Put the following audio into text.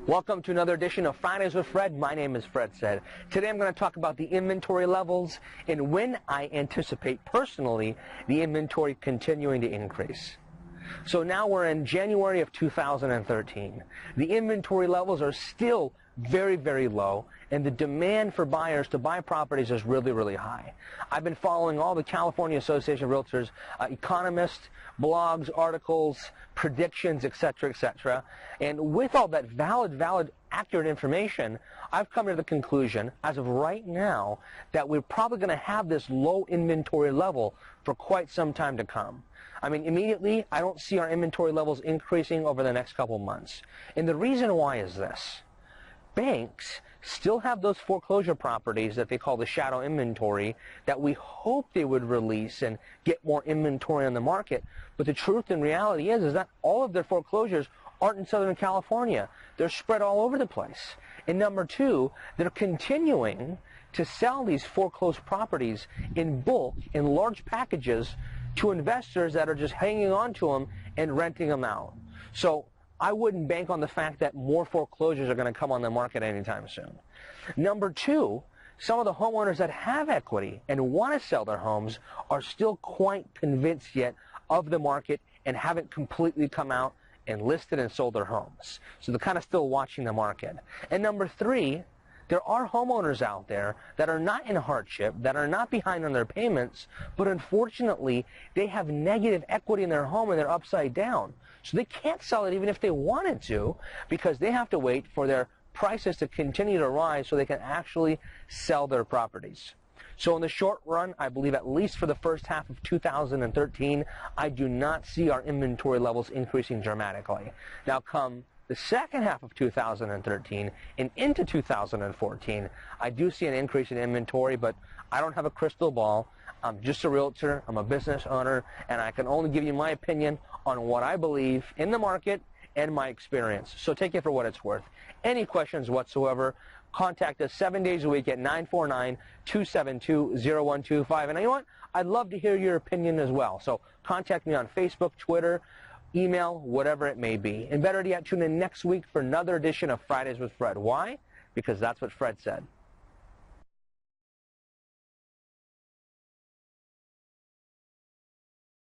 Welcome to another edition of Fridays with Fred. My name is Fred Said. Today I'm going to talk about the inventory levels and when I anticipate personally the inventory continuing to increase. So now we're in January of 2013. The inventory levels are still very, very low, and the demand for buyers to buy properties is really, really high. I've been following all the California Association of Realtors, economists, blogs, articles, predictions, etc., and with all that valid, accurate information, I've come to the conclusion, as of right now, that we're probably going to have this low inventory level for quite some time to come. I mean, immediately, I don't see our inventory levels increasing over the next couple months. And the reason why is this. Banks still have those foreclosure properties that they call the shadow inventory that we hope they would release and get more inventory on the market. But the truth and reality is that all of their foreclosures aren't in Southern California. They're spread all over the place. And number two, they're continuing to sell these foreclosed properties in bulk, in large packages, to investors that are just hanging on to them and renting them out. So I wouldn't bank on the fact that more foreclosures are going to come on the market anytime soon. Number two, some of the homeowners that have equity and want to sell their homes are still quite convinced yet of the market and haven't completely come out and listed and sold their homes. So they're kind of still watching the market. And number three, there are homeowners out there that are not in hardship, that are not behind on their payments, but unfortunately, they have negative equity in their home and they're upside down. So they can't sell it even if they wanted to, because they have to wait for their prices to continue to rise so they can actually sell their properties. So in the short run, I believe at least for the first half of 2013, I do not see our inventory levels increasing dramatically. Now come the second half of 2013 and into 2014, I do see an increase in inventory, but I don't have a crystal ball. I'm just a realtor, I'm a business owner, and I can only give you my opinion on what I believe in the market and my experience. So take it for what it's worth. Any questions whatsoever, contact us 7 days a week at 949-272-0125. And you know what? I'd love to hear your opinion as well. So contact me on Facebook, Twitter, email, whatever it may be. And better yet, tune in next week for another edition of Fridays with Fred. Why? Because that's what Fred said.